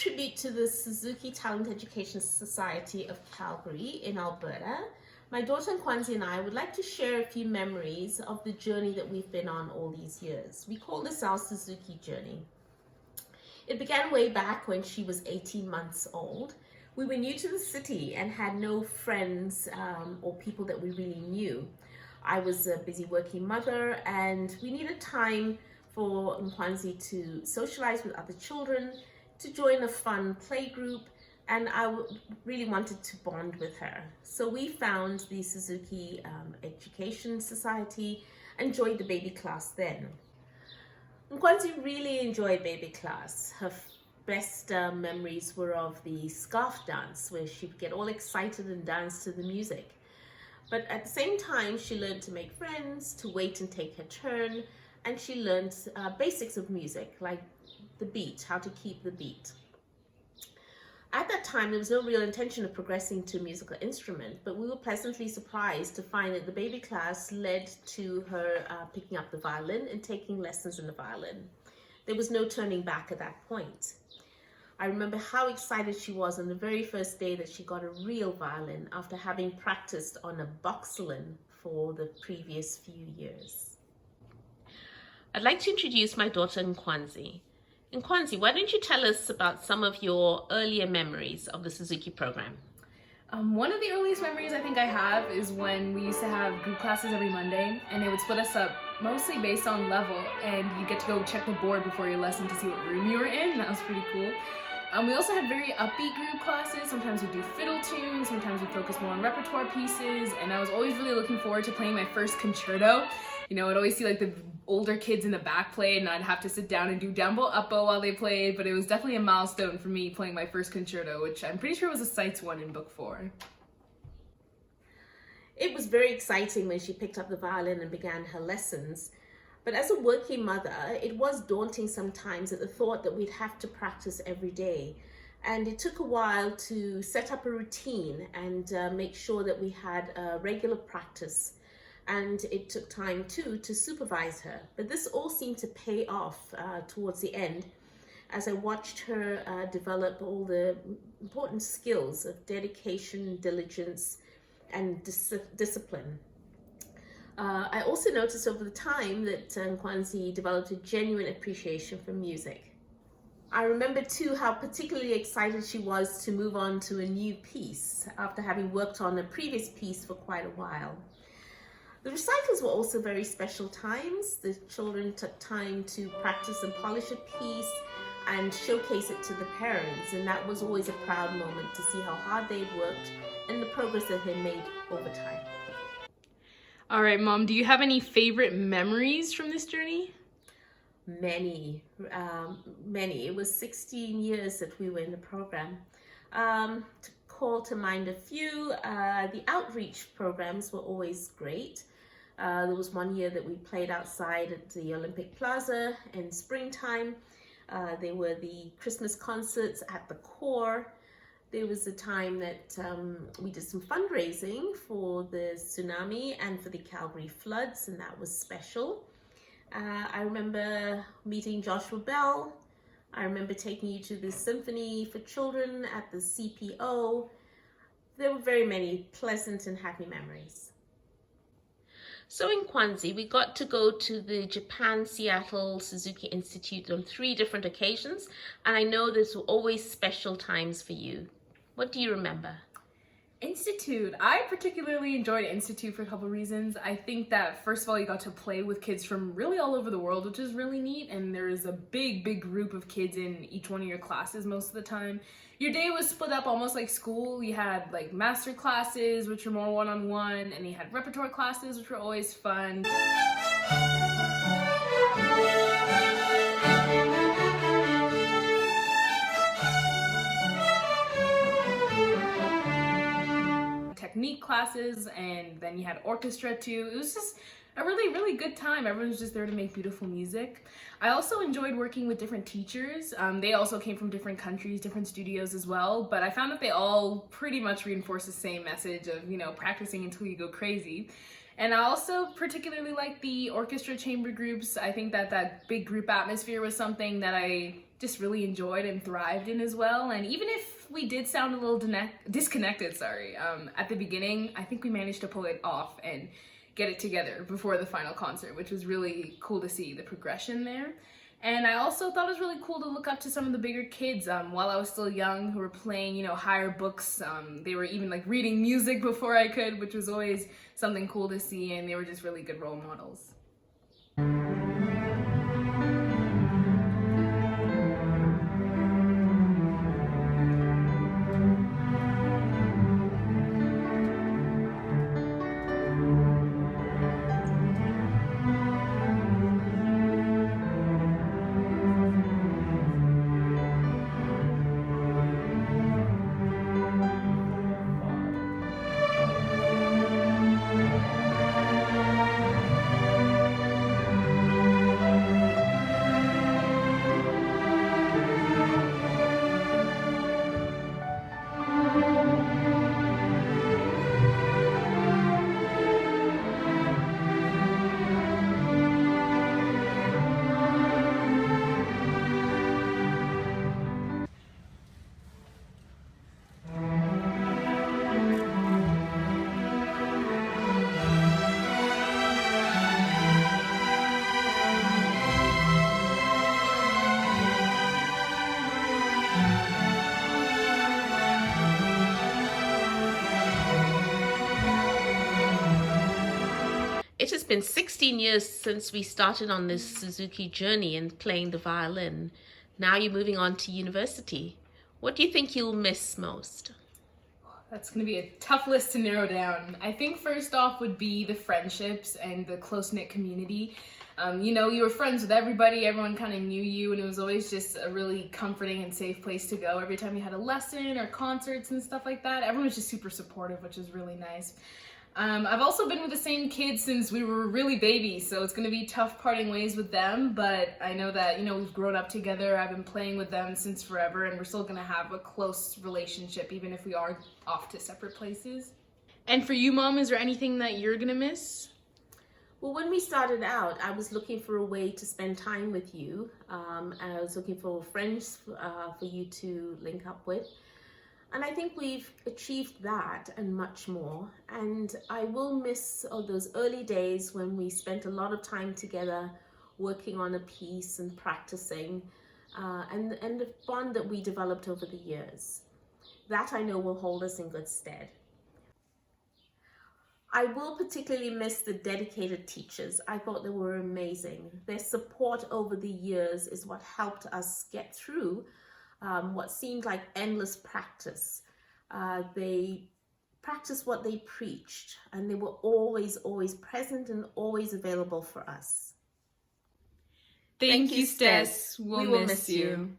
tribute to the Suzuki Talent Education Society of Calgary in Alberta, my daughter Nkwanzi and I would like to share a few memories of the journey that we've been on all these years. We call this our Suzuki journey. It began way back when she was 18 months old. We were new to the city and had no friends or people that we really knew. I was a busy working mother and we needed time for Nkwanzi to socialize with other children, to join a fun play group, and I really wanted to bond with her. So we found the Suzuki Education Society and joined the baby class then. Nkwanzi really enjoyed baby class. Her best memories were of the scarf dance, where she'd get all excited and dance to the music. But at the same time, she learned to make friends, to wait and take her turn, and she learned basics of music, like the beat, how to keep the beat. At that time, there was no real intention of progressing to a musical instrument, but we were pleasantly surprised to find that the baby class led to her picking up the violin and taking lessons in the violin. There was no turning back at that point. I remember how excited she was on the very first day that she got a real violin after having practiced on a boxolin for the previous few years. I'd like to introduce my daughter Nkwanzi. Nkwanzi, why don't you tell us about some of your earlier memories of the Suzuki program? One of the earliest memories I think I have is when we used to have group classes every Monday, and they would split us up mostly based on level, and you get to go check the board before your lesson to see what room you were in. That was pretty cool. We also had very upbeat group classes. Sometimes we'd do fiddle tunes, sometimes we'd focus more on repertoire pieces, and I was always really looking forward to playing my first concerto. You know, I'd always see like the older kids in the back play, and I'd have to sit down and do down bow, up bow while they played, but it was definitely a milestone for me playing my first concerto, which I'm pretty sure was a Sights one in book 4. It was very exciting when she picked up the violin and began her lessons. But as a working mother, it was daunting sometimes at the thought that we'd have to practice every day. And it took a while to set up a routine and make sure that we had a regular practice. And it took time too to supervise her. But this all seemed to pay off towards the end as I watched her develop all the important skills of dedication, diligence, and discipline. I also noticed over the time that Nkwanzi developed a genuine appreciation for music. I remember too how particularly excited she was to move on to a new piece after having worked on a previous piece for quite a while. The recitals were also very special times. The children took time to practice and polish a piece and showcase it to the parents, and that was always a proud moment to see how hard they'd worked and the progress that they had made over time. All right, Mom, do you have any favorite memories from this journey? Many. It was 16 years that we were in the program. To call to mind a few, the outreach programs were always great. There was one year that we played outside at the Olympic Plaza in springtime. There were the Christmas concerts at the core. There was a time that we did some fundraising for the tsunami and for the Calgary floods, and that was special. I remember meeting Joshua Bell. I remember taking you to the Symphony for Children at the CPO. There were very many pleasant and happy memories. So in Nkwanzi, we got to go to the Japan Seattle Suzuki Institute on 3 different occasions, and I know these were always special times for you. What do you remember? Institute. I particularly enjoyed Institute for a couple reasons. I think that first of all, you got to play with kids from really all over the world, which is really neat. And there is a big group of kids in each one of your classes most of the time. Your day was split up almost like school. You had like master classes, which were more one-on-one, and you had repertoire classes, which were always fun. Technique classes, and then you had orchestra too. It was just a really good time. Everyone was just there to make beautiful music. I also enjoyed working with different teachers. They also came from different countries, different studios as well, but I found that they all pretty much reinforced the same message of, you know, practicing until you go crazy. And I also particularly liked the orchestra chamber groups. I think that that big group atmosphere was something that I just really enjoyed and thrived in as well. And even if we did sound a little disconnected, at the beginning, I think we managed to pull it off and get it together before the final concert, which was really cool to see the progression there. And I also thought it was really cool to look up to some of the bigger kids while I was still young, who were playing, higher books. They were even like reading music before I could, which was always something cool to see, and they were just really good role models. It has been 16 years since we started on this Suzuki journey and playing the violin. Now you're moving on to university. What do you think you'll miss most? That's going to be a tough list to narrow down. I think first off would be the friendships and the close-knit community. You were friends with everybody, everyone kind of knew you, and it was always just a really comforting and safe place to go. Every time you had a lesson or concerts and stuff like that, everyone was just super supportive, which was really nice. I've also been with the same kids since we were really babies, so it's going to be tough parting ways with them, but I know that, we've grown up together. I've been playing with them since forever, and we're still going to have a close relationship, even if we are off to separate places. And for you, Mom, is there anything that you're going to miss? Well, when we started out, I was looking for a way to spend time with you, and I was looking for friends for you to link up with. And I think we've achieved that and much more. And I will miss those early days when we spent a lot of time together working on a piece and practicing, and the bond that we developed over the years. That I know will hold us in good stead. I will particularly miss the dedicated teachers. I thought they were amazing. Their support over the years is what helped us get through what seemed like endless practice. They practiced what they preached, and they were always present and always available for us. Thank you, Stess. We'll miss you.